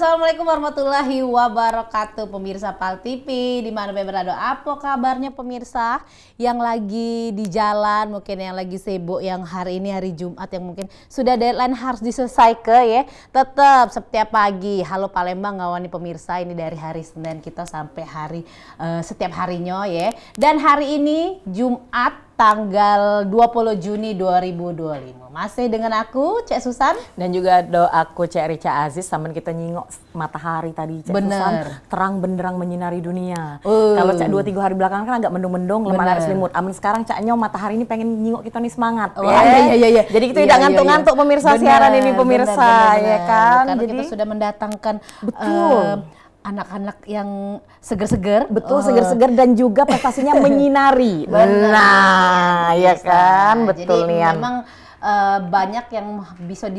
Assalamualaikum warahmatullahi wabarakatuh, pemirsa PAL TV di mana berada. Apa kabarnya pemirsa yang lagi di jalan, mungkin yang lagi sibuk, yang hari ini hari Jumat yang mungkin sudah deadline harus diselesaikan ya. Tetap setiap pagi Halo Palembang ngawani pemirsa ini dari hari Senin kita sampai hari setiap harinya ya. Dan hari ini Jumat tanggal 20 Juni 2025. Masih dengan aku Cek Susan dan juga aku Cek Rica Aziz. Sambil kita nyingok matahari tadi Cek Susan, terang benderang menyinari dunia. Kalau Cak 2-3 hari belakangan kan agak mendung-mendung, lemah selimut. Amin sekarang Caknya matahari ini pengen nyingok kita nih semangat. Iya. Jadi kita tidak ngantuk-ngantuk pemirsa siaran ini pemirsa ya kan. Karena jadi kita sudah mendatangkan anak-anak yang seger-seger. Betul, seger-seger dan juga prestasinya menyinari. Nah, ya kan, betul nih. Memang banyak yang bisa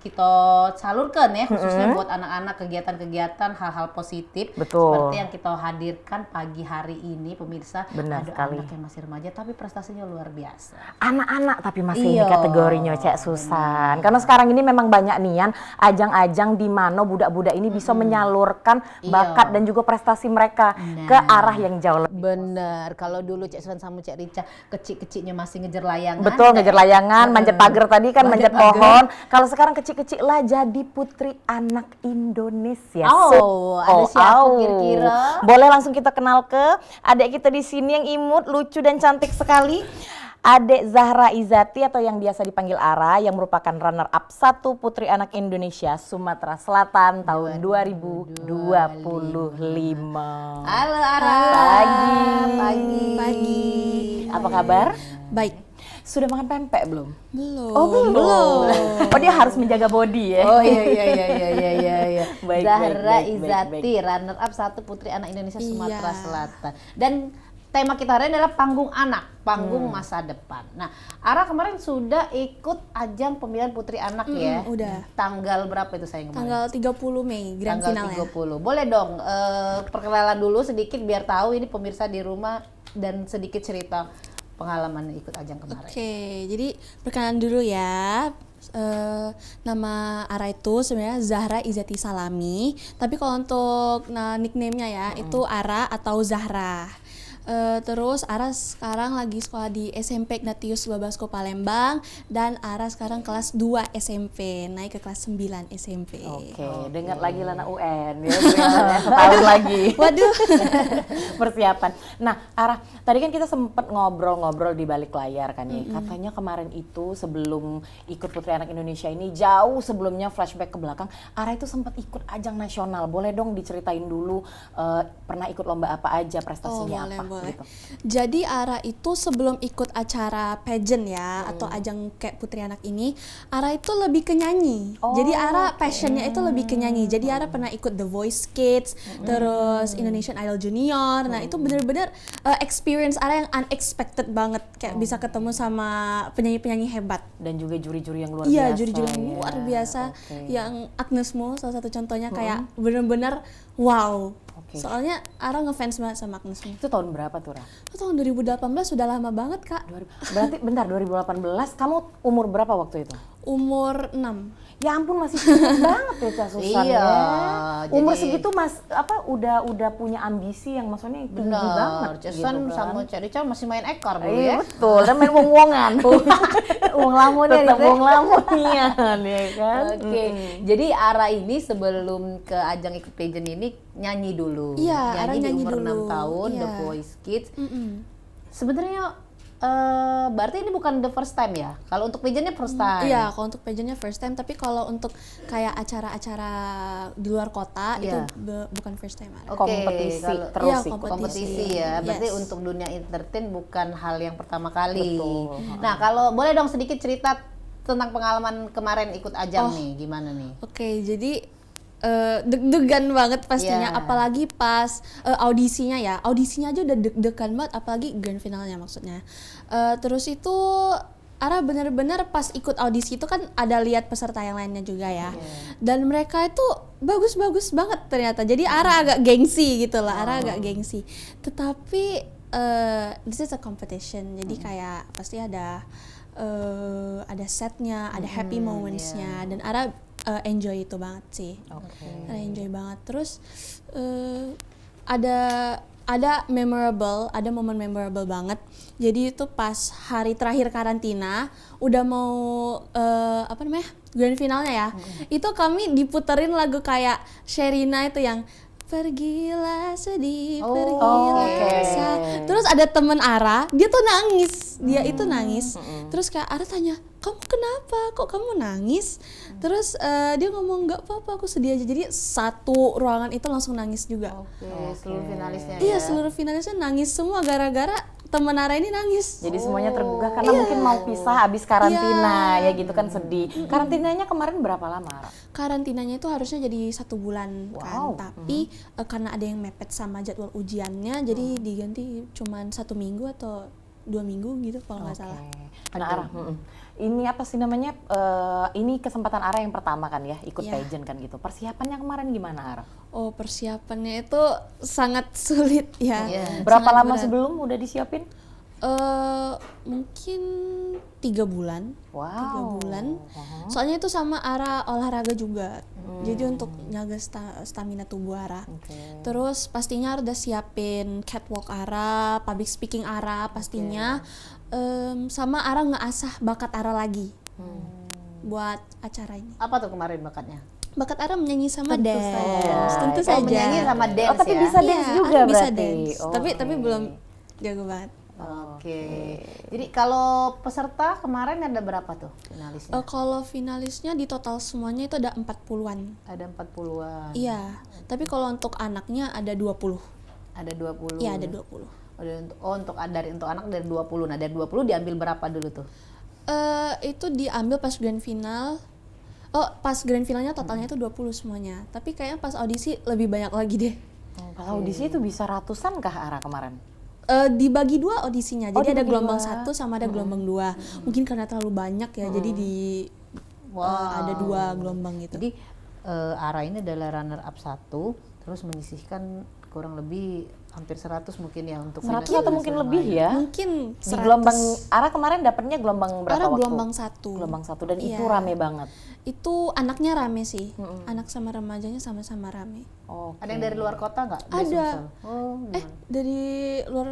kita salurkan ya, khususnya buat anak-anak, kegiatan-kegiatan hal-hal positif. Betul. Seperti yang kita hadirkan pagi hari ini pemirsa. Benar ada sekali. anak yang masih remaja tapi prestasinya luar biasa. Anak-anak tapi masih ini kategorinya Cek Susan. Karena sekarang ini memang banyak nian ajang-ajang di mana budak-budak ini bisa menyalurkan bakat dan juga prestasi mereka ke arah yang jauh lebih. Bener. Kalau dulu Cek Susan sama Cek Rica kecil-kecilnya masih ngejar layangan. Betul, ngejar layangan, manjat pagar tadi kan, manjat pohon. Kalau sekarang kecil-kecil lah jadi putri anak Indonesia. Ada siapa kira-kira? Boleh langsung kita kenal ke adik kita di sini yang imut, lucu dan cantik sekali. Adik Zahra Izati atau yang biasa dipanggil Ara, yang merupakan runner up 1 Putri Anak Indonesia Sumatera Selatan tahun 2025. Halo Ara. Pagi. Apa kabar? Baik. Sudah makan pempek belum? Belum. Oh belum. Oh dia harus menjaga body ya? Oh iya. Baik, Zahra baik. Izati, runner up 1 Putri Anak Indonesia Sumatera Selatan. Dan tema kita hari ini adalah panggung anak, panggung masa depan. Nah, Ara kemarin sudah ikut ajang pemilihan Putri Anak ya? Udah. Tanggal berapa itu sayang kemarin? Tanggal 30 Mei, grand finalnya. Tanggal 30. Boleh dong perkenalan dulu sedikit biar tahu ini pemirsa di rumah dan sedikit cerita pengalaman ikut ajang kemarin. Oke, jadi perkenalan dulu ya. Nama Ara itu sebenarnya Zahra Izati Salami, tapi kalau untuk nickname-nya ya itu Ara atau Zahra. Terus Ara sekarang lagi sekolah di SMP Ignatius Babasko Palembang, dan Ara sekarang kelas 2 SMP, naik ke kelas 9 SMP. Oke. Dengar lagi Lana UN ya, setahun lagi. Waduh. Persiapan. Nah, Ara, tadi kan kita sempat ngobrol-ngobrol di balik layar kan ya. Katanya kemarin itu sebelum ikut Putri Anak Indonesia ini, jauh sebelumnya flashback ke belakang, Ara itu sempat ikut ajang nasional. Boleh dong diceritain dulu pernah ikut lomba apa aja, prestasinya apa? Boleh. Gitu. Jadi Ara itu sebelum ikut acara pageant ya atau ajang kayak Putri Anak ini, Ara itu lebih ke nyanyi. Jadi Ara passionnya itu lebih ke nyanyi. Jadi Ara pernah ikut The Voice Kids, terus Indonesian Idol Junior. Nah itu bener-bener experience Ara yang unexpected banget, kayak bisa ketemu sama penyanyi-penyanyi hebat. Dan juga juri-juri yang luar biasa. Iya, juri-juri yang luar biasa. Yang Agnes Mo salah satu contohnya, kayak bener-bener wow. Soalnya Ara ngefans banget sama Agnes Mo. Itu tahun berapa tuh, Ra? Itu tahun 2018, sudah lama banget, Kak. Berarti bentar, 2018 kamu umur berapa waktu itu? Umur 6. Ya ampun, masih cilik banget ya Cak Susan. Iya, ya. Umur segitu udah punya ambisi yang maksudnya tinggi banget. Jason gitu kan. sama Cak Rica masih main ekor dulu ya. Betul, dan main wong-wongan. Uang lamunnya Tetap wong lamunian ya kan. Oke. Jadi Ara ini sebelum ke ajang ikut pageant ini nyanyi dulu. Iya, Ara di nyanyi umur dulu. 6 tahun, Iya. The Voice Kids. Sebenarnya berarti ini bukan the first time ya? Kalau untuk pageantnya first time? Iya, kalau untuk pageantnya first time, tapi kalau untuk kayak acara-acara di luar kota itu bukan first time. Kompetisi terus Iya, sih. Kompetisi ya. Berarti Yes. untuk dunia entertain bukan hal yang pertama kali. Betul. Nah, kalau boleh dong sedikit cerita tentang pengalaman kemarin ikut ajang nih, gimana nih? Oke, jadi deg-degan banget pastinya, apalagi pas audisinya ya. Audisinya aja udah deg-degan banget, apalagi grand finalnya maksudnya. Terus itu Ara bener-bener pas ikut audisi itu kan ada lihat peserta yang lainnya juga ya. Dan mereka itu bagus-bagus banget ternyata. Jadi Ara agak gengsi gitu lah, Ara agak gengsi. Tetapi this is a competition, jadi kayak pasti ada ada setnya, ada happy momentsnya, dan Ara enjoy itu banget sih. Ara enjoy banget. Terus ada memorable, ada momen memorable banget. Jadi itu pas hari terakhir karantina, udah mau grand finalnya ya. Itu kami diputerin lagu kayak Sherina itu yang pergilah sedih, pergilah resah. Terus ada temen Ara, dia tuh nangis, itu nangis. Terus kayak Ara tanya, kamu kenapa? Kok kamu nangis? Terus dia ngomong nggak apa-apa, aku sedih aja. Jadi satu ruangan itu langsung nangis juga. Seluruh finalisnya. Iya, seluruh finalisnya nangis semua gara-gara temen Ara ini nangis. Jadi semuanya tergugah karena mungkin mau pisah habis karantina ya gitu kan, sedih. Karantinanya kemarin berapa lama, Ara? Karantinanya itu harusnya jadi 1 bulan kan, tapi karena ada yang mepet sama jadwal ujiannya, jadi diganti cuman 1 minggu atau 2 minggu gitu kalau nggak salah. Nah, Ara, ini apa sih namanya? Ini kesempatan Ara yang pertama kan ya, ikut pageant kan gitu. Persiapannya kemarin gimana, Ara? Oh, persiapannya itu sangat sulit ya. Berapa Sangat lama berat. sebelum udah disiapin? Mungkin 3 bulan. 3 bulan. Soalnya itu sama Ara olahraga juga. Jadi untuk jaga stamina tubuh Ara. Terus pastinya Ara udah siapin catwalk Ara, public speaking Ara pastinya. Sama Ara ngeasah bakat Ara lagi buat acara ini. Apa tuh kemarin bakatnya? Bakat Ara menyanyi sama dance. Tentu saja. Menyanyi sama dance tapi ya? bisa dance Iya, juga Ara bisa berarti. dance. Tapi belum jago banget. Oke. Jadi kalau peserta kemarin ada berapa tuh finalisnya? Kalau finalisnya di total semuanya itu ada 40-an. Ada 40-an. Iya, tapi kalau untuk anaknya ada 20. Ada 20. Iya, ada 20. Untuk anak dari 20. Nah, dari 20 diambil berapa dulu tuh? Itu diambil pas grand final. Oh, pas grand finalnya totalnya itu 20 semuanya. Tapi kayaknya pas audisi lebih banyak lagi deh. Pas audisi itu bisa ratusan kah, Ara, kemarin? Dibagi 2 audisinya. Jadi ada dibagi gelombang 2. 1 sama ada gelombang 2. Mungkin karena terlalu banyak ya, jadi ada 2 gelombang gitu. Jadi Ara ini adalah runner up 1, terus menyisihkan kurang lebih hampir 100 mungkin ya untuk 100 finalis atau mungkin yang lebih lain. ya? Mungkin Di 100. gelombang Ara kemarin dapatnya gelombang berapa Ara waktu? gelombang 1. Gelombang 1 dan itu Iya. rame banget. Itu anaknya rame sih. Anak sama remajanya sama-sama rame. Oh, Ada yang dari luar kota nggak? Dari Ada. Sumsel? Oh, Dari luar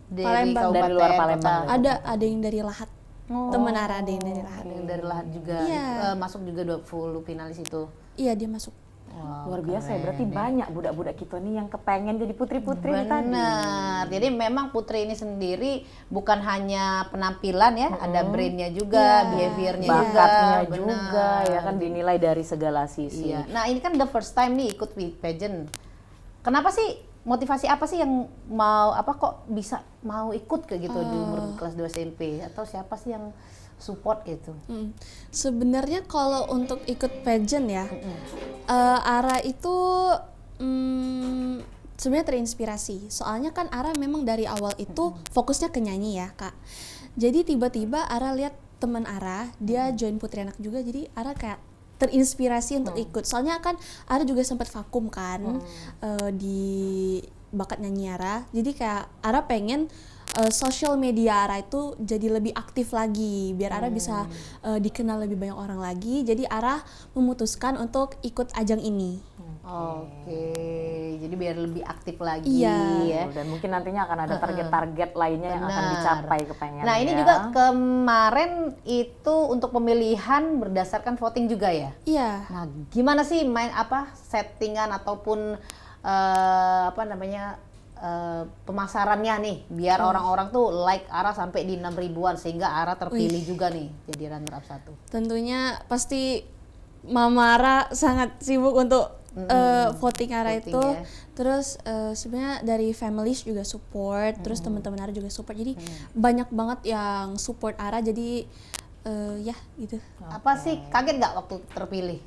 dari Palembang. kabupaten, Dari luar Palembang. kota. ada yang dari Lahat. Temen Ara ada yang dari Lahat. Ada yang dari Lahat juga. Iya. Masuk juga 20 finalis itu. Iya, dia masuk. Wow, luar biasa ya, berarti banyak budak-budak kita nih yang kepengen jadi putri-putri ini tadi. benar. Jadi memang Putri ini sendiri bukan hanya penampilan ya, ada brainnya juga, behaviornya juga, Bakatnya benar. juga ya kan, dinilai dari segala sisi. Iya. Nah ini kan the first time nih ikut pageant. Kenapa sih? Motivasi apa sih yang mau kok bisa mau ikut ke gitu di umur kelas 2 SMP, atau siapa sih yang support gitu? Sebenarnya kalau untuk ikut pageant ya, Ara itu sebenarnya terinspirasi. Soalnya kan Ara memang dari awal itu fokusnya ke nyanyi ya, Kak. Jadi tiba-tiba Ara lihat teman Ara, dia join Putri Anak juga, jadi Ara kayak terinspirasi untuk ikut. Soalnya kan Ara juga sempat vakum kan di bakat nyanyi Ara. Jadi kayak Ara pengen sosial media Ara itu jadi lebih aktif lagi, biar Ara bisa dikenal lebih banyak orang lagi. Jadi Ara memutuskan untuk ikut ajang ini. Oke, jadi biar lebih aktif lagi Iya. ya. Dan mungkin nantinya akan ada target-target lainnya yang akan Benar. dicapai kepengen. Nah ini juga kemarin itu untuk pemilihan berdasarkan voting juga ya. Iya. Nah gimana sih settingan ataupun pemasarannya nih biar orang-orang tuh like Ara sampai di 6 ribuan sehingga Ara terpilih juga nih jadi runner up 1. Tentunya pasti Mama Ara sangat sibuk untuk voting Ara Voting itu. ya. Terus sebenarnya dari families juga support, terus teman-teman Ara juga support. Jadi banyak banget yang support Ara. Jadi ya gitu. Apa sih kaget nggak waktu terpilih?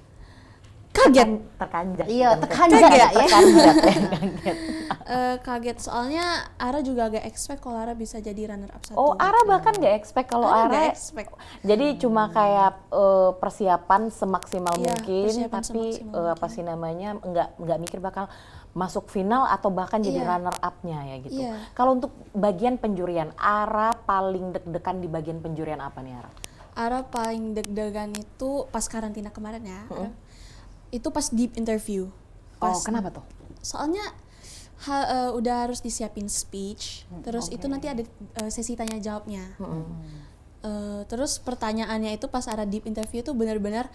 Kaget. terkanjak. Iya, Bukan terkanjak ya. terkanjak ya, kaget. Kaget soalnya Ara juga agak expect kalau Ara bisa jadi runner up 1. Oh, Ara bahkan nggak expect kalau Ara Ara. nggak expect. Jadi cuma kayak persiapan semaksimal Iya, mungkin, persiapan tapi semaksimal apa sih namanya nggak mikir bakal masuk final atau bahkan jadi Iya. runner up-nya ya gitu. Iya. Kalau untuk bagian penjurian, Ara paling deg-degan di bagian penjurian apa nih Ara? Ara paling deg-degan itu pas karantina kemarin ya. Itu pas deep interview. Oh, kenapa tuh? Soalnya udah harus disiapin speech, terus itu nanti ada sesi tanya jawabnya. Terus pertanyaannya itu pas Ara deep interview itu benar-benar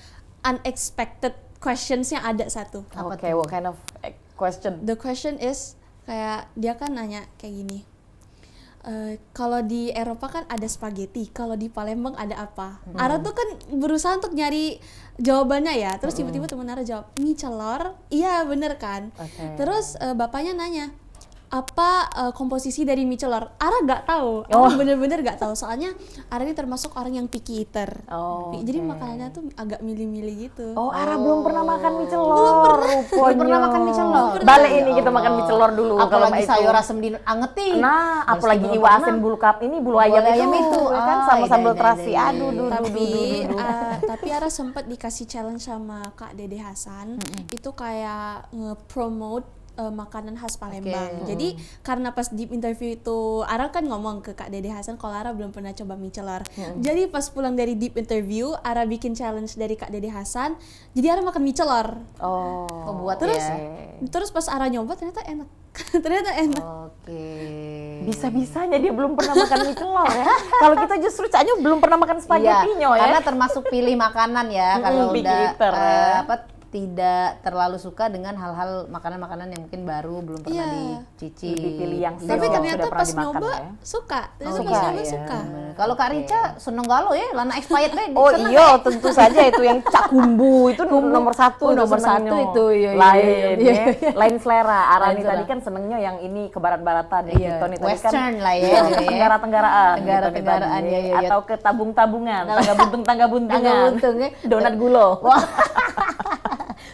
unexpected questionsnya ada satu. Oke, what kind of question? The question is kayak dia kan nanya kayak gini. Kalau di Eropa kan ada spaghetti, kalau di Palembang ada apa? Ara tuh kan berusaha untuk nyari jawabannya ya. Terus tiba-tiba temen Ara jawab mie celor. Iya bener kan. Oke. Terus bapaknya nanya apa komposisi dari mie celor. Ara nggak tahu. Ara bener-bener nggak tahu. Soalnya Ara ini termasuk orang yang picky eater. Oh, Jadi makanannya tuh agak milih-milih gitu. Oh, Ara belum pernah makan mie celor. Belum pernah makan mie celor. Balik ini kita makan mie celor dulu. Apalagi itu. sayur asem diangetin. Nah, Terus apalagi belum iwa pernah. asin bulu kap ini bulu ayam itu, kan sama sambal terasi. Aduh, Tapi Ara sempat dikasih challenge sama Kak Dede Hasan. Itu kayak nge-promote makanan khas Palembang. Jadi karena pas deep interview itu Ara kan ngomong ke Kak Dede Hasan kalau Ara belum pernah coba mie celor. Jadi pas pulang dari deep interview Ara bikin challenge dari Kak Dede Hasan. Jadi Ara makan mie celor. Oh, buat Terus ya. terus pas Ara nyoba ternyata enak. Ternyata enak. Oke. bisa-bisanya dia belum pernah makan mie celor ya. Kalau kita justru Caknya belum pernah makan spaghettinya ya. Karena termasuk pilih makanan ya kalau picky udah eater, ya. tidak terlalu suka dengan hal-hal makanan-makanan yang mungkin baru belum pernah Iya. dicicip. Lebih pilih yang Tapi sudah ternyata pernah pas dimakan nyoba ya. suka. Ternyata Suka, pas nyoba ya. suka. Kalau Kak Rica seneng galo ya, lana expired deh. Oh iya, tentu saja itu yang cak kumbu itu nomor satu. Oh, nomor senangnya. satu itu, iya, iya, lain, iya, ya. Lain selera. Arani Lain tadi selera. kan senengnya yang ini ke barat-baratan. Iya, Tony tadi western kan lah ya. Tenggara-tenggaraan. Tenggara-tenggaraan, gitu, iya, iya, iya. Atau ke tabung-tabungan, tangga buntung-tangga Tangga buntungan. buntung ya. Donat gulo. Wah.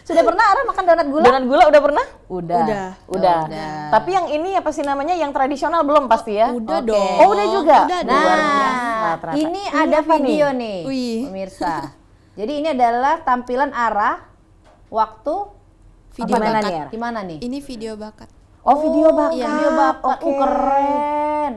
Sudah pernah Ara makan donat gula? Donat gula udah pernah? Udah. Udah. Tapi yang ini apa sih namanya? Yang tradisional belum pasti ya? Udah Oke. dong. Oh, udah juga? Udah Nah, Luar biasa, ternyata. ini ada apa video nih? nih, Wih. pemirsa. Jadi ini adalah tampilan Ara waktu Video Apa mana bakat. nih, Ara? di mana nih? Ini video bakat. Oh, video bakat. Iya, video bakat. Oke. Keren.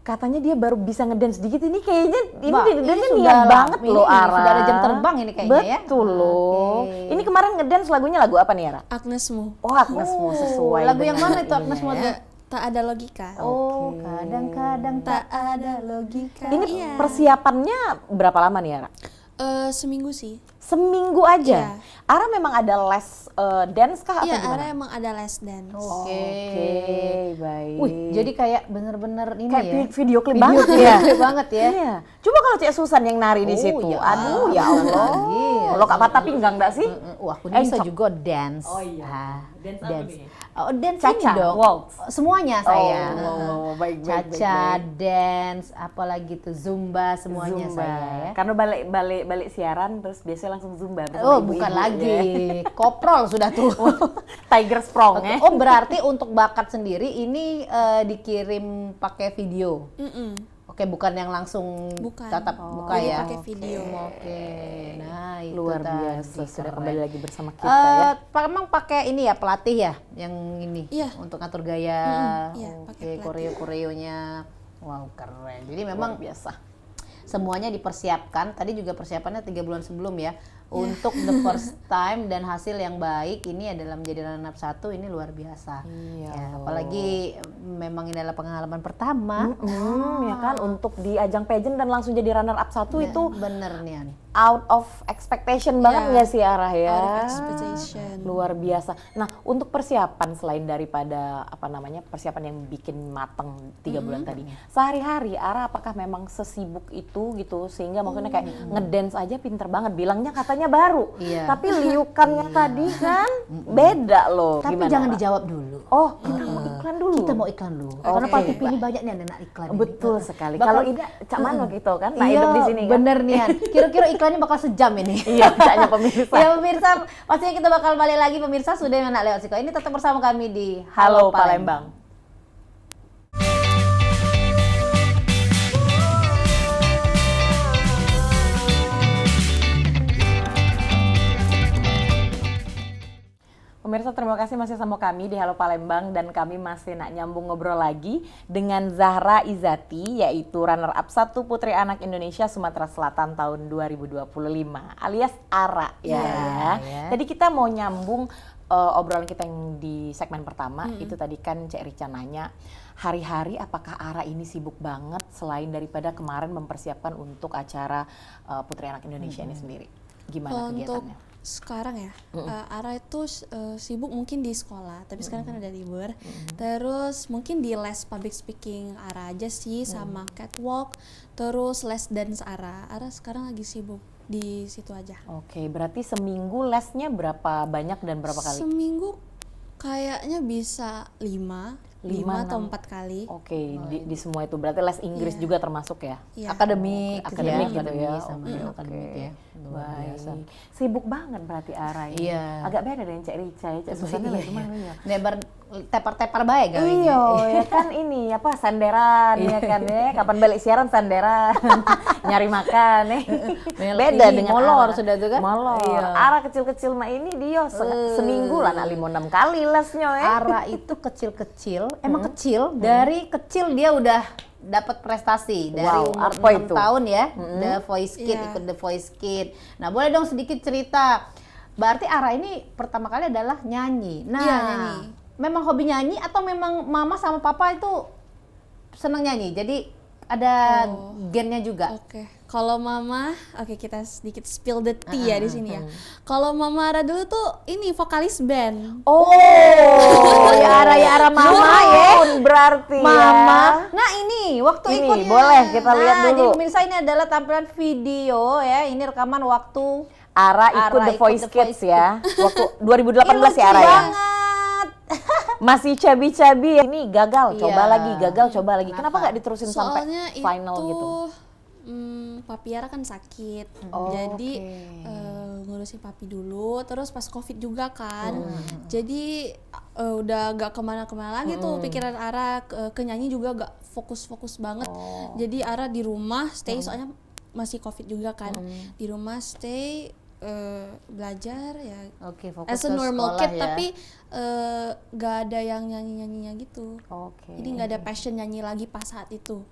Katanya dia baru bisa ngedance dikit, ini kayaknya ini Wah, dance ini niat sudah banget ini loh Ara. sudah ada jam terbang ini kayaknya ya. Betul loh. Oke. Ini kemarin ngedance lagunya lagu apa nih Ara? Agnesmu. Oh, Agnesmu sesuai. Lagu yang dengan mana itu ininya Agnesmu? ya. Tak ada logika. Oh, kadang-kadang tak ada logika. Ini Iya. persiapannya berapa lama nih Ara? Seminggu sih. Seminggu aja. Iya. Ara memang ada les dance kah atau Iya, gimana? Ara emang ada les dance. Oke. Oke, baik. Wih, jadi kayak bener-bener ini kayak ya. video klip Video banget klip ya. banget ya. Iya. Coba kalau Cek Susan yang nari di Oh, situ. ya Aduh, ya Allah. Iya. Lo Kak Pata pinggang enggak sih? Wah, aku ini bisa Encok. juga dance. Oh iya. Dance apa nih? Oh, dance Cha-cha, ini dong. waltz. Semuanya saya. Oh, baik, baik, Cha-cha, baik. dance, apalagi tuh zumba semuanya Zumba. saya ya. Karena balik siaran terus biasanya langsung Zumba. bersama Oh, ibu-ibu bukan ya. lagi. Koprol sudah tuh. Tiger Sprong ya. Oh, berarti untuk bakat sendiri ini dikirim pakai video. Oke, bukan yang langsung Bukan. tatap buka Ini ya. pakai video. Oke. Nah, itu Luar tadi, biasa. Sudah keren. kembali lagi bersama kita ya. Emang pakai ini ya pelatih ya yang ini Iya. untuk ngatur gaya. Iya, pakai Oke, pelatih. koreo-koreonya. Wow, keren. Jadi Luar memang biasa. semuanya dipersiapkan. Tadi juga persiapannya 3 bulan sebelum ya. Untuk the first time dan hasil yang baik ini adalah menjadi runner up 1 ini luar biasa. Iya Ya, loh. apalagi memang ini adalah pengalaman pertama. Ya kan untuk di ajang pageant dan langsung jadi runner up 1 itu Bener nih An. out of expectation banget Iya. nggak sih Arah ya? Out of expectation. Luar biasa. Nah, untuk persiapan selain daripada apa namanya persiapan yang bikin mateng 3 bulan tadi, sehari-hari Ara apakah memang sesibuk itu gitu sehingga maksudnya kayak ngedance aja pinter banget. Bilangnya katanya baru, Iya. tapi liukannya tadi kan beda loh. Tapi Gimana, jangan Ara? dijawab dulu. Oh, kita mau iklan dulu. Kita mau iklan dulu. Karena Oke. Pak TV ini banyak nih anak iklan. ini. Betul sekali. Bakal- Kalau Ida Cak Mano gitu kan, nah Iya, hidup di sini kan. bener nih An. Kira-kira iklannya bakal sejam ini. Iya, Caknya pemirsa. Ya pemirsa, pastinya kita bakal balik lagi pemirsa sudah yang nak lewat Siko. Ini tetap bersama kami di Halo Palembang. Pemirsa, terima kasih masih sama kami di Halo Palembang, dan kami masih nak nyambung ngobrol lagi dengan Zahra Izati, yaitu runner up 1 Putri Anak Indonesia Sumatera Selatan tahun 2025 alias ARA ya. Ya. Tadi kita mau nyambung obrolan kita yang di segmen pertama, itu tadi kan Cek Rica nanya hari-hari apakah ARA ini sibuk banget selain daripada kemarin mempersiapkan untuk acara Putri Anak Indonesia ini sendiri. Gimana Untuk kegiatannya? sekarang ya, Ara itu sibuk mungkin di sekolah, tapi sekarang kan udah libur. Terus mungkin di les public speaking Ara aja sih, sama catwalk, terus les dance Ara. Ara sekarang lagi sibuk di situ aja. Oke, berarti seminggu lesnya berapa banyak dan berapa kali? Seminggu kayaknya bisa 5 atau 4 kali. Oke, di semua itu berarti les Inggris juga termasuk ya? Iya. Akademik, Akademik gitu akademik ya. sama akademik ya. Luar biasa. Baik. Sibuk banget berarti Ara ini. Iya. Agak beda dengan Cek Rica ya, Cek Susannya lagi mana ya? Nebar tepar-tepar baik kali Iya, ya kan ini apa sanderan ya kan ya. Kapan balik siaran sanderan. Nyari makan ya. Beda dengan molor Ara. sudah tuh kan? Molor. Iya. Ara kecil-kecil mah ini dia seminggu lah nak 5-6 kali lesnya ya. Ara itu kecil-kecil, emang kecil, dari kecil dia udah dapat prestasi dari Wow, umur apa 6 itu? tahun ya. The Voice Kid, Iya. ikut The Voice Kid. Nah, boleh dong sedikit cerita. Berarti Ara ini pertama kali adalah nyanyi. Nah, Iya, nyanyi. memang hobi nyanyi atau memang mama sama papa itu senang nyanyi? Jadi ada gennya juga. Oke, kalau mama, kita sedikit spill the tea ya di sini ya. Kalau mama Ara dulu tuh ini vokalis band. Oh, ya Ara mama ya. Berarti Mama. ya. Nah ini waktu Ini, ikutnya. boleh kita lihat dulu. Jadi pemirsa ini adalah tampilan video ya. Ini rekaman waktu Ara ikut Ara The ikut Voice The Kids Voice ya. Waktu 2018 Lucu ya Ara ya. banget. Masih cabi-cabi. Ini gagal, coba Iya. lagi, gagal, coba lagi. Kenapa nggak diterusin sampai Soalnya final itu gitu? papi Ara kan sakit, Oh, jadi oke. ngurusin papi dulu. Terus pas COVID juga kan, jadi udah gak kemana-kemana lagi tuh pikiran Ara ke nyanyi juga gak fokus-fokus banget. Jadi Ara di rumah stay, soalnya masih COVID juga kan, di rumah stay belajar ya. Oke, fokus As a ke normal sekolah kid, ya. tapi gak ada yang nyanyi-nyanyinya gitu. Oke. Jadi nggak ada passion nyanyi lagi pas saat itu.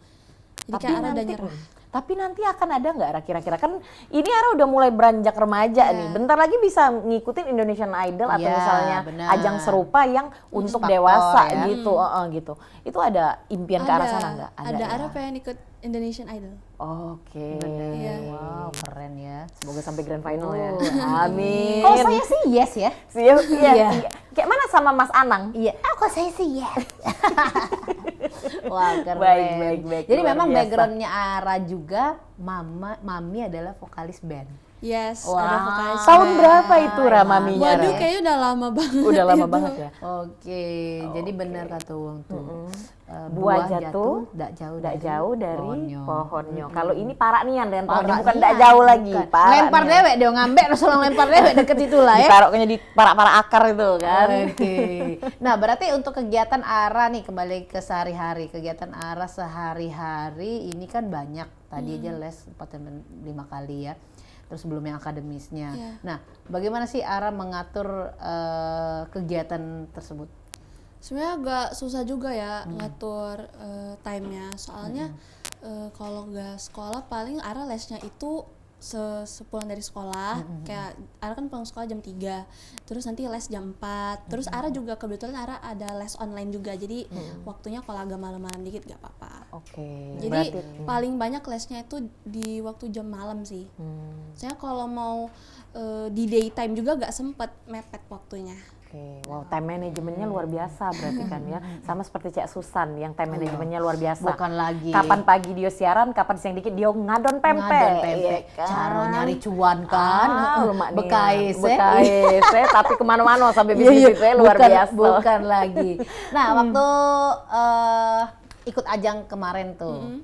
Jadi Tapi kayak Ara udah nanti, nyerah. tapi nanti akan ada nggak Ara kira-kira? Kan ini Ara udah mulai beranjak remaja nih. Bentar lagi bisa ngikutin Indonesian Idol atau Iya, misalnya benar. ajang serupa yang untuk Faktor dewasa ya. gitu. Gitu. Itu ada impian ke arah sana nggak? Ada ya? Ara pengen ikut Indonesian Idol. Oke. Iya. Wow, keren ya. Semoga sampai grand final ya. Amin. Kalau saya sih yes ya. Siap, iya. Iya. Kayak mana sama Mas Anang? Iya, kok saya sih yes. Wah, keren. Baik, Jadi luar memang biasa. backgroundnya Ara juga, mami adalah vokalis band. Yes, Wow. ada vokalis. Tahun band. berapa itu Ramaminya? Waduh, Ra? kayaknya udah lama banget. Udah lama itu. banget ya. Oke, jadi benar kata Wong tuh. Buah jatuh, tidak jauh Tidak jauh dari pohonnya. Kalau ini parak nian dengan Parak pohonnya, bukan nian, tidak jauh lagi. bukan. Parak Lempar nian. dewek dia ngambek terus langsung lempar dewek deket itu lah ya. Ditaruhnya di parak-parak akar itu kan. Oke. Nah, berarti untuk kegiatan Ara nih kembali ke sehari-hari. Kegiatan Ara sehari-hari ini kan banyak. Tadi aja les 4-5 kali ya. Terus belum yang akademisnya. Iya. Nah, bagaimana sih Ara mengatur kegiatan tersebut? Sebenarnya agak susah juga ya ngatur time-nya. Soalnya kalau nggak sekolah paling Ara lesnya itu sepulang dari sekolah. Kayak Ara kan pulang sekolah jam 3. Terus nanti les jam 4. Terus Ara juga kebetulan Ara ada les online juga. Jadi waktunya kalau agak malam-malam dikit nggak apa-apa. Oke. Jadi paling banyak lesnya itu di waktu jam malam sih. Saya kalau mau di daytime juga gak sempet mepet waktunya. Oke, wow, time manajemennya luar biasa berarti kan ya. Sama seperti Cak Susan yang time manajemennya luar biasa. Bukan lagi. Kapan pagi dia siaran, kapan siang dikit dia ngadon pempek. Ngadon pempek. Iya kan? Cara nyari cuan kan. Lemak nih. Bekais ya. Bekais ya, tapi kemana-mana sampai Iya, bisnis itu luar bukan- biasa. Bukan lagi. Nah, waktu ikut ajang kemarin tuh,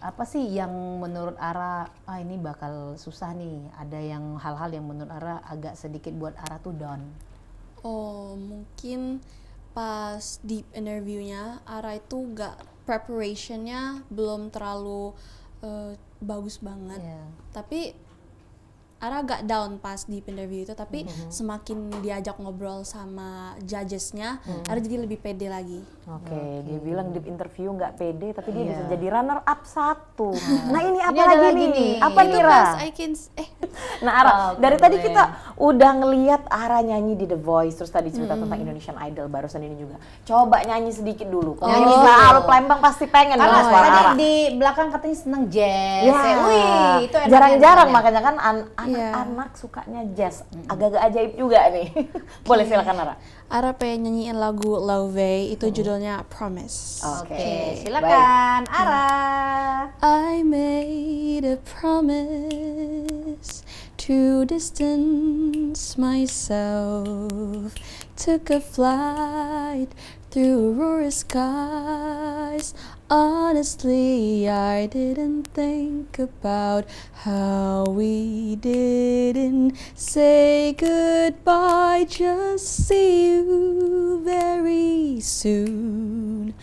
apa sih yang menurut Ara, ini bakal susah nih? Ada yang hal-hal yang menurut Ara agak sedikit buat Ara tuh down. Oh, mungkin pas deep interviewnya Ara itu preparationnya belum terlalu bagus banget. Iya. Tapi Ara agak down pas di interview itu, tapi semakin diajak ngobrol sama judgesnya, Ara jadi lebih pede lagi. Oke, dia bilang di interview nggak pede, tapi dia bisa jadi runner up 1. Nah ini apa Ini ada lagi lagi nih? nih. Apa Itu nih Ra? pas Nah Ara, dari tadi keren. kita udah ngeliat Ara nyanyi di The Voice, terus tadi cerita tentang Indonesian Idol, barusan ini juga. Coba nyanyi sedikit dulu. Nyanyi selalu Palembang pasti pengen Karena dengar suara tadi Ara. di belakang katanya seneng jazz. Ya, Wih, itu enaknya jarang-jarang gimana? makanya kan Iya. anak-anak sukanya jazz. Agak-agak ajaib juga nih. Boleh silakan Ara. Ara pengen nyanyiin lagu Love itu judulnya Promise. Oke, silakan Ara. I made a promise to distance myself. Took a flight through aurora skies. Honestly, I didn't think about how we didn't say goodbye. Just see you very soon.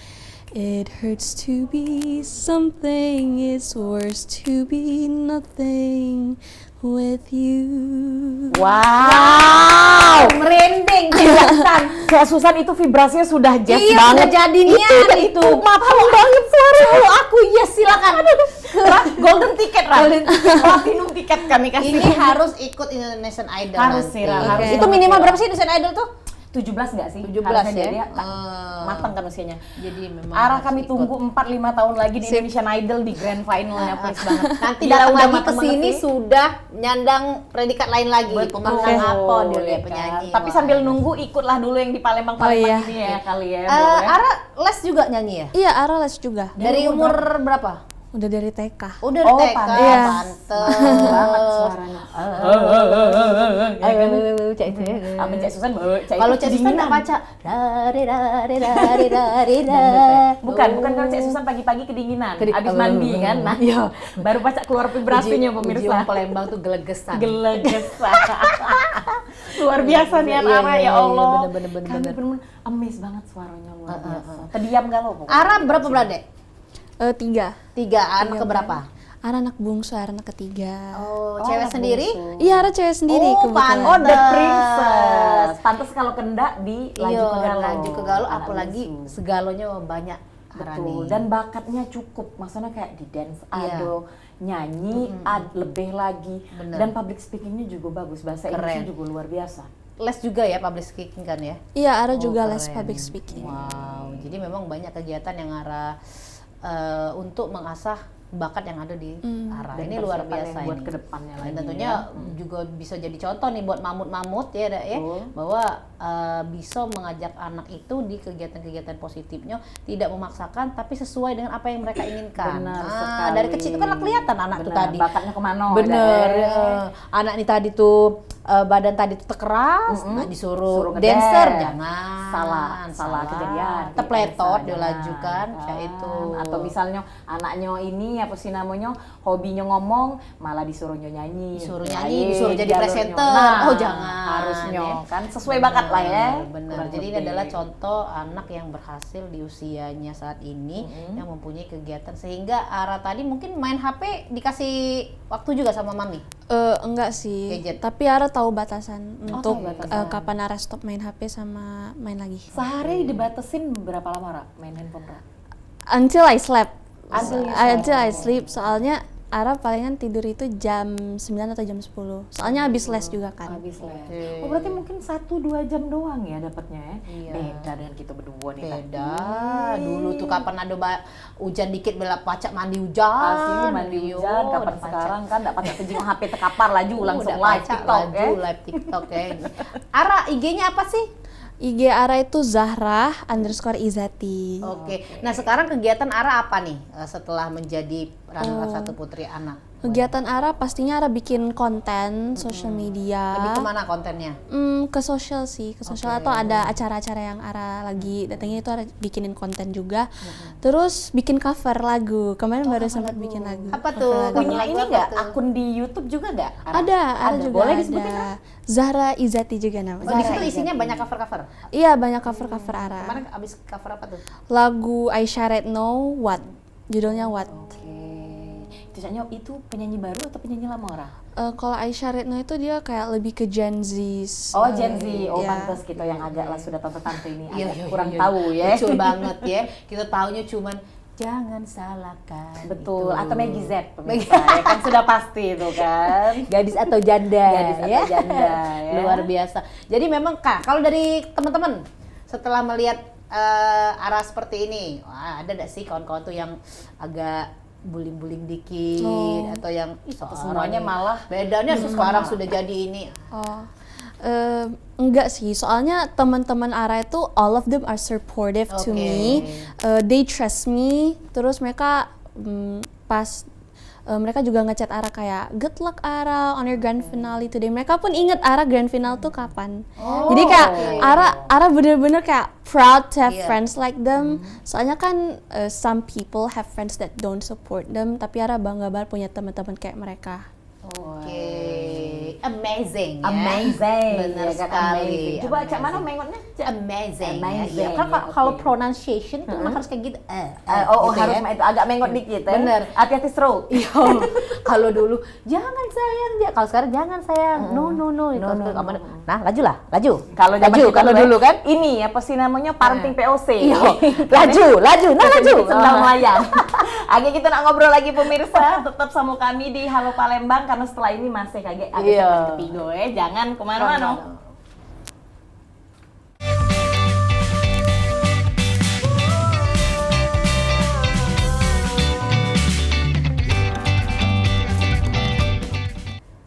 It hurts to be something, it's worse to be nothing with you. Wow, Merinding kelihatan. kayak Susan itu vibrasinya sudah jazz Iya, banget. udah jadi nian itu. Matang banget suara. Kalau aku yes silakan. Golden ticket, Ra. Platinum ticket kami kasih. Ini harus ikut Indonesian Idol. Harus nanti. sih, Ra, harus. Itu minimal berapa sih Indonesian Idol tuh? 17 nggak sih? 17 Harusnya ya? dia Eh. matang kan usianya. Jadi memang Ara harus kami ikut. tunggu 4-5 tahun lagi di Indonesian Idol di grand finalnya, please banget. Nanti Gila, datang udah lagi ke mateng banget sini sih. sudah nyandang predikat lain lagi. Betul. Pemenang apa dia Ya kan? penyanyi. Tapi Wah. sambil nunggu ikutlah dulu yang di Palembang-Palembang iya. ini ya kali ya. Eh, boleh. Ara les juga nyanyi ya? Iya, Ara les juga. Dari umur berapa? Udah dari TK. Udah Oh, TK, pantes. Iya. pantes. banget suaranya. Ya kan? Cak itu ya. Sama Cak Susan, Cak Kalau itu Cak Susan nggak kedinginan. baca. Dari dari dari dari Bukan kalau Cak Susan pagi-pagi kedinginan, Kedi- abis mandi kan. Nah, Iya. baru baca keluar vibrasinya pemirsa. Ujian Palembang tuh gelegesan. Gelegesan. Luar biasa nih Iya, Ara, iya, ya iya, Allah. bener. Kami bener-bener amazed banget suaranya, luar biasa. Terdiam gak lo pokoknya? Ara berapa beradik? 3. 3, anak keberapa? Ara anak bungsu, Ara anak ketiga. Oh, Oh, cewek anak sendiri? bungsu. Iya, Ara cewek sendiri Oh, kebetulan. Oh, The Pantes. Princess. Pantes kalau kendak di Laju Iya, ke Galuh. Laju ke Galuh, Anak apalagi bungsu. segalonya banyak. Betul, dan bakatnya cukup, maksudnya kayak di dance Iya. ado, nyanyi, lebih lagi, Bener. dan public speakingnya juga bagus, bahasa Inggrisnya Keren. juga luar biasa. Les juga ya public speaking kan ya? Iya, Ara juga Oh, les keren. public speaking. Wow, jadi memang banyak kegiatan yang Ara untuk mengasah bakat yang ada di Ara. Dan Ini luar persiapan biasa yang buat ini. kedepannya Dan lagi tentunya juga bisa jadi contoh nih buat mamut-mamut ya, Dak, ya, Betul. bahwa bisa mengajak anak itu di kegiatan-kegiatan positifnya, tidak memaksakan tapi sesuai dengan apa yang mereka inginkan. Benar Nah, sekali. dari kecil itu kan kelihatan anak tuh Benar, tadi. bakatnya kemana? Bener, ada, anak ini tadi tuh badan tadi tuh keras, nah disuruh Suruh dancer ngedance. jangan, salah kejadian. Tepletot Kita dilajukan jangan. kayak itu. Atau misalnya anaknya ini apa sih namanya, hobinya ngomong, malah disuruh nyanyi. Disuruh Ya, nyanyi, iya, disuruh jadi jalurnya. presenter. Nah, Oh, jangan, harusnya ya. kan sesuai bakat lah ya. Benar. Kurang Jadi ini lebih. adalah contoh anak yang berhasil di usianya saat ini yang mempunyai kegiatan, sehingga Ara tadi mungkin main HP dikasih waktu juga sama mami. Enggak sih, Gadget. tapi Ara tahu batasan untuk tahu batasan. kapan Ara stop main HP sama main lagi. Sehari dibatasin berapa lama, Ra, main handphone, Ra? Until I slept. Until you Until I sleep. Soalnya Ara palingan tidur itu jam 9 atau jam 10. Soalnya habis les juga kan. Habis les. Oke. Oh, berarti mungkin 1-2 jam doang ya dapatnya ya? Iya. Beda dengan kita berdua nih. Tadi. Beda. Dulu tuh kapan ada hujan dikit bela pacak mandi hujan. Asli mandi Yo, hujan, kapan udah pacak. sekarang kan dapat kejing HP tekapar laju langsung Udah live pacak, TikTok laju, ya. live TikTok ya. Ara, IG-nya apa sih? IG Ara itu Zahra_Izati. Oke. Nah, sekarang kegiatan Ara apa nih setelah menjadi runner-up satu putri anak? Kegiatan Ara pastinya Ara bikin konten social media. Lebih kemana kontennya? Ke sosial sih, ke sosial atau ada acara-acara yang Ara lagi datengin itu Ara bikinin konten juga. Terus bikin cover lagu. Kemarin baru sempat bikin lagu. Apa cover tuh? lagu. Punya Lagu ini apa nggak? tuh? Akun di YouTube juga nggak? Ara? Ada juga Boleh ada. disebutin, Ra? Zahra Izati juga Oh, namanya. di situ isinya banyak cover-cover. Iya, banyak cover-cover Ara. Kemarin abis cover apa tuh? Lagu I Shared Know What. Judulnya What. Oke. Itu Cicaknya itu penyanyi baru atau penyanyi lama Ara? Kalau Aisyah Retno itu dia kayak lebih ke Gen Z. Oh Gen Z, oh ya. pantas gitu yang agak lah sudah tante-tante ini Iya, agak iya, kurang iya. tahu ya. Betul banget ya. Kita taunya cuman jangan salahkan. Betul, itu. atau Maggie Z pemirsa, ya kan sudah pasti itu kan. Gadis atau janda. Gadis atau ya. janda, ya. Luar biasa. Jadi memang Kak, kalau dari teman-teman setelah melihat arah seperti ini, wah, ada nggak sih kawan-kawan tuh yang agak buling-buling dikit atau yang semuanya malah bedanya sekarang sudah jadi ini. Oh, enggak sih. Soalnya teman-teman Ara itu all of them are supportive to Oke. me. They trust me. Terus mereka pas mereka juga ngechat Ara kayak good luck Ara on your grand finale today. Mereka pun inget Ara grand final tuh kapan. Jadi kayak Ara bener-bener kayak proud to have Iya. friends like them. Soalnya kan some people have friends that don't support them. Tapi Ara bangga banget punya teman-teman kayak mereka. Oke, amazing ya. Amazing, Benar ya kan, sekali. amazing. Coba Cak Amazing. mana mengotnya? Cak? Amazing. Amazing, Ya. Kan ya, kalau oke. pronunciation itu memang harus kayak gitu. Oh, gitu harus ya. itu agak mengot dikit ya. Bener. Hati-hati stroke. Iya. Kalau dulu jangan sayang dia, kalau sekarang jangan sayang. No. Nah, laju. Kalau zaman laju, kita kalau ya, dulu kan. ini apa sih namanya parenting POC. Iya. Laju. Nah laju. Sendal melayang. Oke, kita nak ngobrol lagi pemirsa, tetap sama kami di Halo Palembang karena setelah ini masih kaget ada Iya. segmen ketiga ya. Jangan kemana-mana.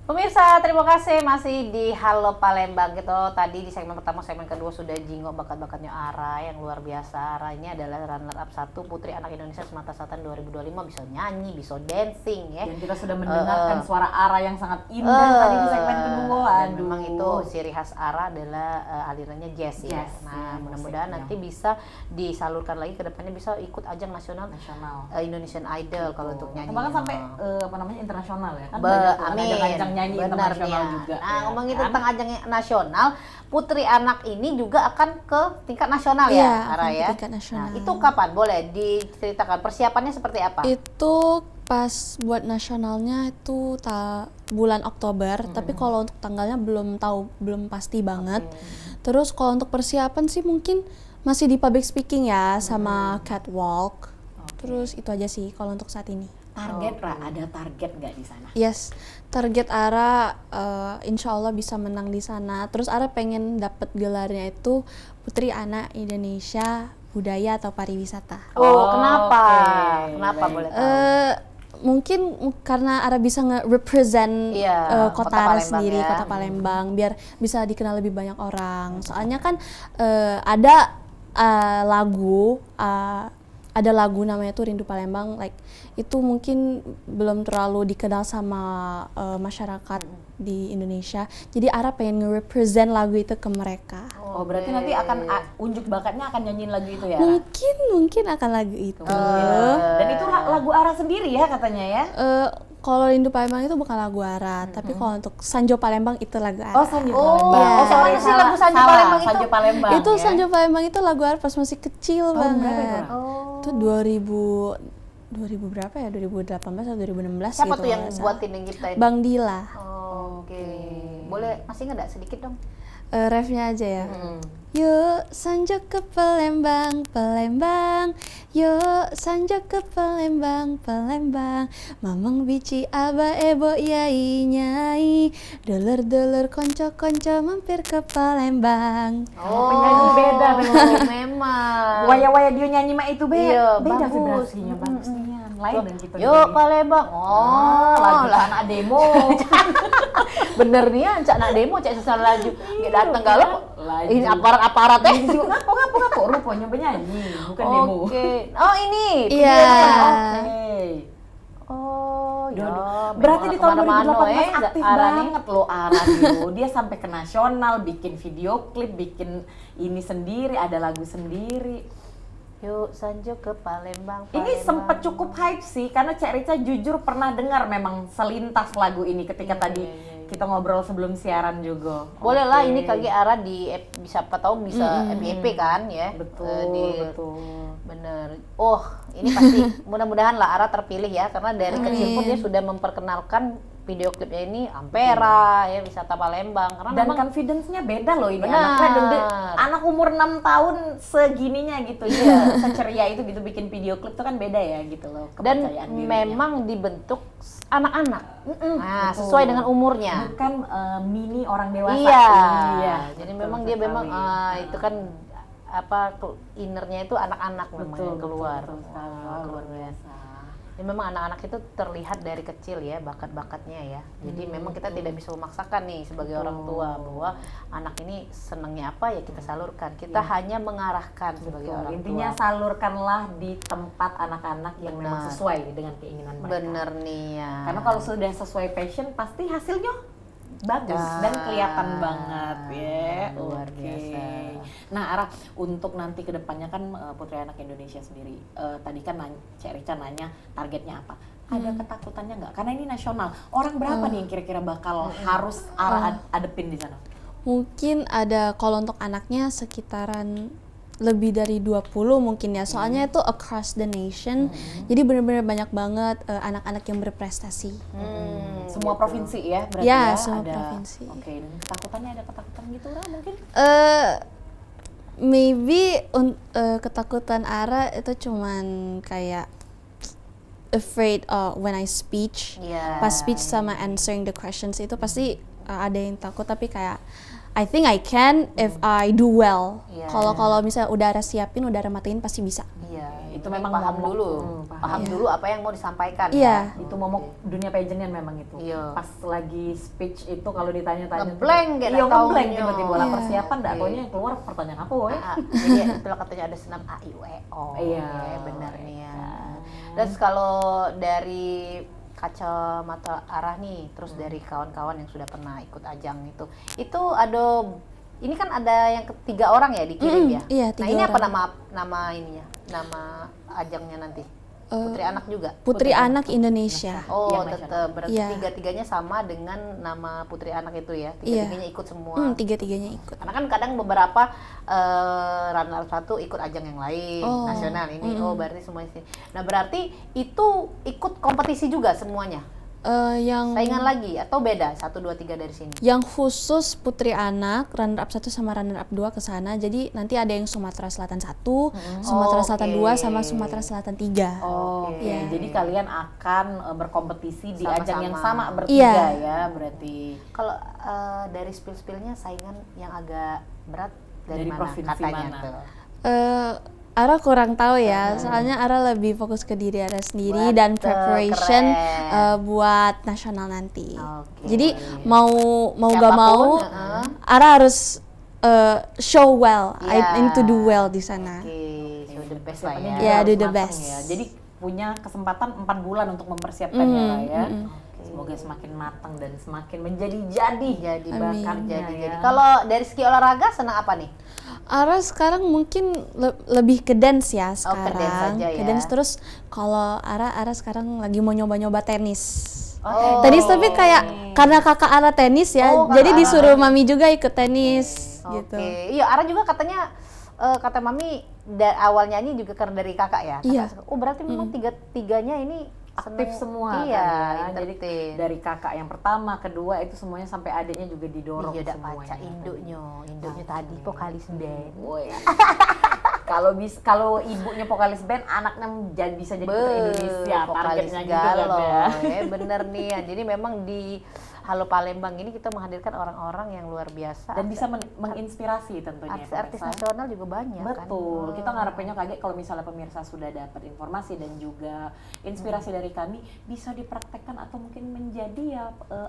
Pemirsa, terima kasih masih di Halo Palembang gitu. Tadi di segmen pertama, segmen kedua sudah jinggo bakat-bakatnya Ara yang luar biasa. Ara ini adalah runner up 1 Putri Anak Indonesia Sumatera Selatan 2025, bisa nyanyi, bisa dancing ya. Dan kita sudah mendengarkan suara Ara yang sangat indah tadi di segmen kedua. Dan Aduh. memang itu ciri khas Ara adalah alirannya jazz ya. Jazz, Nah, ya, mudah-mudahan musiknya. nanti bisa disalurkan lagi ke depannya, bisa ikut ajang nasional Indonesian Idol kalau untuk nyanyi. Bahkan sampai apa namanya internasional ya kan. Amin. Ajang nyanyi Benar internasional ya. juga. Nah, ya ngomongin kan? tentang ajang nasional, Putri Anak ini juga akan ke tingkat nasional Iya, ya, akan Ara ke ya. tingkat nasional. Nah, itu kapan? Boleh diceritakan persiapannya seperti apa? Itu pas buat nasionalnya itu bulan Oktober, tapi kalau untuk tanggalnya belum pasti banget. Terus kalau untuk persiapan sih mungkin masih di public speaking ya sama catwalk. Terus itu aja sih kalau untuk saat ini. Target Ra, ada target nggak di sana? Yes, target Ara insya Allah bisa menang di sana. Terus Ara pengen dapet gelarnya itu Putri Anak Indonesia Budaya atau Pariwisata. Kenapa? Oke, Kenapa baik. boleh tahu? Mungkin karena Ara bisa nge-represent Iya, kota Kota Ara Palembang sendiri, ya. kota Palembang, biar bisa dikenal lebih banyak orang. Soalnya kan ada lagu namanya tuh Rindu Palembang, like itu mungkin belum terlalu dikenal sama masyarakat di Indonesia. Jadi Ara pengen nge-represent lagu itu ke mereka. Oh, berarti nanti akan unjuk bakatnya akan nyanyiin lagu itu ya? Mungkin akan lagu itu. Dan itu lagu Ara sendiri ya katanya ya? Kalau Rindu Palembang itu bukan lagu Ara, tapi kalau untuk Sanjo Palembang itu lagu Ara. Oh, Sanjo Palembang. Oh, sorry, mana sih lagu Sanjo salah. Palembang itu? Sanjo Palembang. Itu ya? Sanjo Palembang itu lagu Ara pas masih kecil Tahun banget. berapa itu, Ra? Itu 2000 berapa ya? 2018 atau 2016 Siapa gitu. tuh yang kalau nggak salah. buatin yang kita? Bang Dila. Oke. Boleh masih nggak sedikit dong? Refnya aja ya. Yuk Sanjo ke Palembang, Palembang. Yuk Sanjo ke Palembang, Palembang. Mamang bici aba ebo yai nyai. Dulur-dulur konco-konco mampir ke Palembang. penyanyi beda memang. Memang. Waya-waya dia nyanyi mah itu Iya, beda bagus. vibrasinya, bagus nih. Lain dan kita. Yuk Palembang. lagu lah. anak demo. Bener nih ya, cak nak demo, cak susah laju. Gak datang galau. Laju. Ini aparat teh. Ngapo rupanya penyanyi, bukan demo. Oke. Oh ini. Iya. Oke. Oh ya. Berarti di tahun 2018 2018 aktif banget loh Ara dulu. Dia sampai ke nasional, bikin video klip, bikin ini sendiri, ada lagu sendiri. Yuk Sanjo ke Palembang. Ini sempat cukup hype sih, karena Cak Rica jujur pernah dengar memang selintas lagu ini ketika tadi kita ngobrol sebelum siaran juga. Boleh lah, Oke. ini kali Ara di siapa tahu bisa FYP kan ya. Betul, betul. Bener. Oh, ini pasti mudah-mudahan lah Ara terpilih ya, karena dari kecil pun dia sudah memperkenalkan video klipnya ini Ampera ya, wisata Palembang. Karena Dan memang confidence-nya beda loh ini Benar. anaknya. Anak umur 6 tahun segininya gitu ya, seceria itu gitu bikin video klip tuh kan beda ya gitu loh dan kepercayaan dirinya. memang dibentuk anak-anak. Nah, betul. sesuai dengan umurnya. Bukan mini orang dewasa. Iya. Jadi betul memang dia sekali. memang itu kan innernya itu anak-anak memang yang keluar. betul sekali. Luar biasa. Ya, memang anak-anak itu terlihat dari kecil ya bakat-bakatnya ya. Jadi memang kita tidak bisa memaksakan nih sebagai orang tua bahwa anak ini senangnya apa ya kita salurkan. Kita hanya mengarahkan sebagai Betul. orang Intinya tua. salurkanlah di tempat anak-anak yang memang Benar. sesuai dengan keinginan mereka. Bener nih ya. Karena kalau sudah sesuai passion pasti hasilnya bagus dan kelihatan banget ya. Luar Oke. biasa. Nah, Ara, untuk nanti kedepannya kan Putri Anak Indonesia sendiri, tadi kan Cek Rica nanya targetnya apa? Ada ketakutannya nggak? Karena ini nasional. Orang berapa nih yang kira-kira bakal harus Ara adepin di sana? Mungkin ada kalau untuk anaknya sekitaran lebih dari 20 mungkin ya. Soalnya itu across the nation. Jadi benar-benar banyak banget anak-anak yang berprestasi. Semua provinsi ya berarti Ya, ya? semua ada. provinsi. Oke, dan ketakutannya ada ketakutan gitu Ra mungkin? Maybe ketakutan Ara itu cuman kayak afraid when I speech. Iya. Pas speech sama answering the questions itu pasti ada yang takut, tapi kayak I think I can if I do well. Iya. Kalau misalnya udah Ara siapin, udah Ara matiin pasti bisa. Iya, Itu itu memang memang paham momok. dulu. Paham. Paham Iya. dulu apa yang mau disampaikan Iya. Itu momok dunia pageantnya memang itu. Iya. Pas lagi speech itu kalau ditanya-tanya tuh, Ngeblank kayak iya nggak ngeblank taunya. tiba-tiba lah Iya. persiapan nggak Iya. taunya yang keluar pertanyaan apa woy? Jadi itulah katanya ada senam A I U E O. Iya. Benar nih ya. Dan kalau dari kacamata Arah nih, terus dari kawan-kawan yang sudah pernah ikut ajang itu ada, ini kan ada yang ketiga orang ya dikirim ya. Iya, Nah 3 ini apa orang. nama ininya, nama ajangnya nanti? Putri Anak juga. Putri Anak Indonesia. Oh, Yang tetap berarti Iya. tiga-tiganya sama dengan nama Putri Anak itu ya. Iya. Tiga-tiganya ikut semua. Tiga-tiganya ikut. Karena kan kadang beberapa runner satu ikut ajang yang lain, Oh. nasional ini. Oh, berarti semua sini. Nah, berarti itu ikut kompetisi juga semuanya. Yang Saingan lagi atau beda 1 2 3 dari sini. yang khusus Putri Anak runner up 1 sama runner up 2 ke sana. Jadi nanti ada yang Sumatera Selatan 1, Sumatera Oh, Selatan oke. 2 sama Sumatera Selatan 3. Oke, Iya. jadi kalian akan berkompetisi di Sama-sama. ajang yang sama bertiga Iya. ya berarti. Kalau dari spill-spillnya saingan yang agak berat dari, Dari mana provinsi katanya mana? tuh? Ara kurang tahu ya, soalnya Ara lebih fokus ke diri Ara sendiri dan preparation keren. buat nasional nanti. Oke. Jadi mau gak Siapapun, mau, Ara harus show well. I Iya. need to do well di sana. Oke, so the best lah Persiapannya ya. juga Ya, harus do the matang best. ya. Jadi punya kesempatan 4 bulan untuk mempersiapkannya lah ya. Semoga semakin matang dan semakin menjadi-jadi. Jadi Amin. bakar jadi. ya. Kalau dari segi olahraga senang apa nih? Ara sekarang mungkin lebih ke dance ya Oh, ke sekarang. dance aja ya. Ke dance terus kalau Ara sekarang lagi mau nyoba-nyoba tenis. Oh. Tenis tapi kayak karena kakak Ara tenis ya, Oh, kakak jadi Ara disuruh mami juga ikut tenis gitu. Oke, iya Ara juga katanya kata mami awal nyanyi juga karena dari kakak ya. Iya. Oh berarti memang tiga-tiganya ini Aktif seneng- semua iya, kan ya. Jadi entertain. dari kakak yang pertama, kedua itu semuanya sampai adiknya juga didorong Iya udah semuanya. baca induknya tadi vokalis band. Woi. Kalau ibunya vokalis band, anaknya bisa jadi putri Indonesia. Vokalis Targetnya gitu kan galau. ya. Bener nih ya. Jadi memang di Halo Palembang ini kita menghadirkan orang-orang yang luar biasa. Dan bisa menginspirasi tentunya. artis-artis pemirsa. nasional juga banyak kan. Betul, kita ngarepinnya kaget kalau misalnya pemirsa sudah dapat informasi dan juga inspirasi dari kami bisa dipraktekkan atau mungkin menjadi ya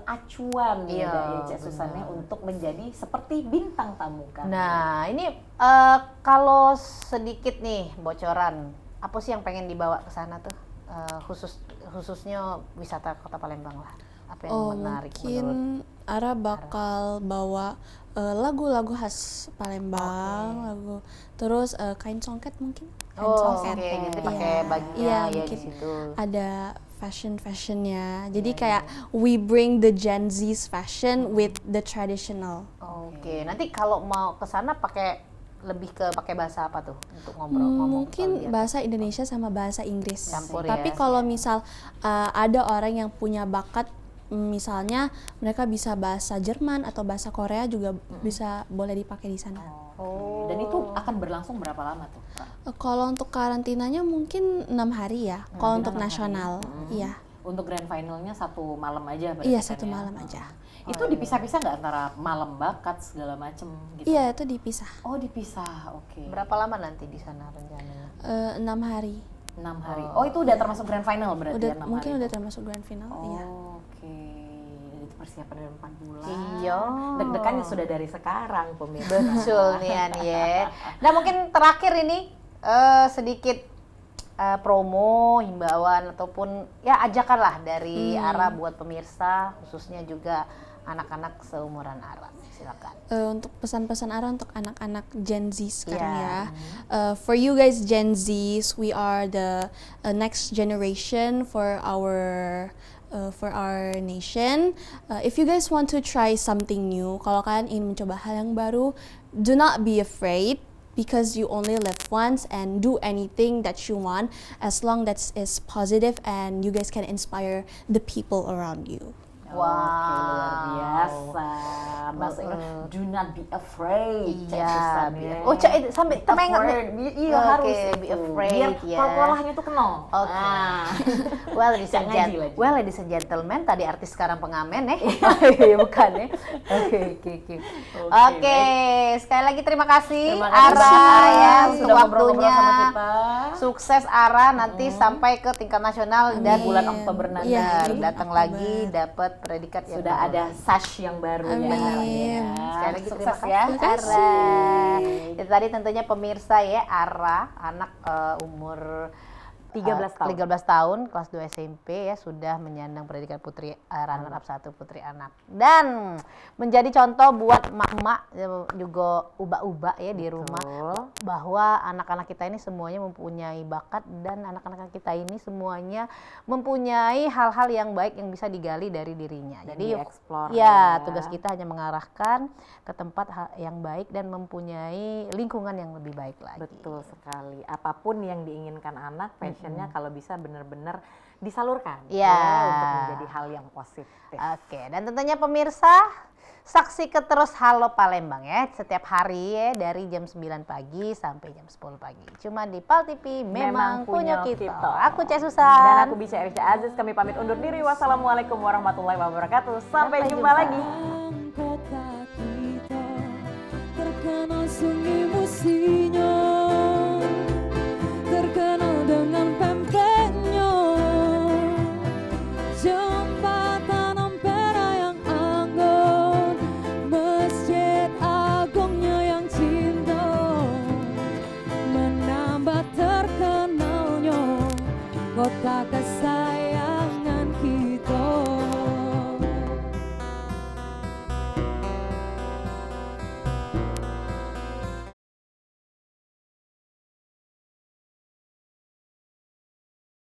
acuan Iya, ya Cek Susannya untuk menjadi seperti bintang tamu kami. Nah, ini kalau sedikit nih bocoran, apa sih yang pengen dibawa ke sana tuh? Khususnya wisata Kota Palembang lah. Apa yang menarik Mungkin menurut? Ara bakal bawa lagu-lagu khas Palembang, lagu terus kain songket mungkin. Kain Oh, songket. oke, jadi Iya. pakai bajunya Iya, ya di mungkin situ. ada fashionnya. Jadi kayak we bring the Gen Z's fashion with the traditional. Oke, nanti kalau mau ke sana lebih ke pakai bahasa apa tuh untuk ngobrol ngomong? Mungkin bahasa Indonesia sama bahasa Inggris. Campur Tapi ya. kalau misal ada orang yang punya bakat, misalnya mereka bisa bahasa Jerman atau bahasa Korea juga bisa boleh dipakai di sana. Oh. Dan itu akan berlangsung berapa lama tuh, Kak? Kalau untuk karantinanya mungkin 6 hari ya. Kalau untuk nasional, iya. Untuk grand finalnya 1 malam aja berarti Iya, kan 1 ya? malam aja. Itu dipisah-pisah nggak antara malam bakat segala macem gitu? Iya, itu dipisah. Oh dipisah, oke. Berapa lama nanti di sana rencananya? 6 hari. 6 hari. Oh itu udah termasuk grand final berarti Udah ya 6 mungkin hari? udah termasuk grand final, iya. Oke. Itu persiapan dari 4 bulan. Iya. Deg-degannya sudah dari sekarang pemirsa. Betul nih An ya. Nah mungkin terakhir ini sedikit promo, himbauan ataupun ya ajakan lah dari Ara buat pemirsa khususnya juga anak-anak seumuran Ara. Silakan. Untuk pesan-pesan Ara untuk anak-anak Gen Z sekarang Iya. ya. For you guys Gen Zs, we are the next generation for our nation. If you guys want to try something new, kalau kalian ingin mencoba hal yang baru, do not be afraid because you only live once, and do anything that you want as long that is positive and you guys can inspire the people around you. Oke, luar biasa. Bahasa Inggris, do not be afraid. Iya. Cek ya. Oh, sampai temengat Afraid. Iya Oke, harus be itu. afraid, Biar ya. kolkolahnya tuh kenal. Oke. Ah. Well, ladies and gentlemen, tadi artis sekarang pengamen bukan ya? Oke. Oke, sekali lagi terima kasih Terima kasih Ara Sarah, ya untuk sudah ngobrol-ngobrol waktunya. sama kita. Sukses Ara nanti sampai ke tingkat nasional dan Amin. bulan Oktober nanti Iya, datang Oktober. lagi dapat predikat yang Sudah baru. ada sash yang baru ya. Amin. Sekali lagi Sukses terima ya. kasih Ara. Itu tadi tentunya pemirsa ya, Ara anak umur 13 tahun. 13 tahun, kelas 2 SMP ya, sudah menyandang predikat putri runner up 1 putri anak. Dan menjadi contoh buat emak-emak juga ubah-ubah ya di rumah bahwa anak-anak kita ini semuanya mempunyai bakat dan anak-anak kita ini semuanya mempunyai hal-hal yang baik yang bisa digali dari dirinya. Dan Jadi dieksplor ya, ya. tugas kita hanya mengarahkan ke tempat yang baik dan mempunyai lingkungan yang lebih baik lagi. Betul sekali. Apapun yang diinginkan anak, passionnya kalau bisa benar-benar disalurkan Ya. untuk menjadi hal yang positif. Oke, dan tentunya pemirsa saksikan terus Halo Palembang ya setiap hari ya dari jam 9 pagi sampai jam 10 pagi. Cuma di Pal TV memang punya kita. Aku Cek Susan. Dan aku Bica Irsya Aziz, kami pamit undur diri. Wassalamualaikum warahmatullahi wabarakatuh. Sampai jumpa lagi. Kota kita terkenal sunyi musinya, terkenal dengan pempeknya, jembatan ampera yang anggun, masjid agungnya yang cinta, menambah terkenalnya kota kesal.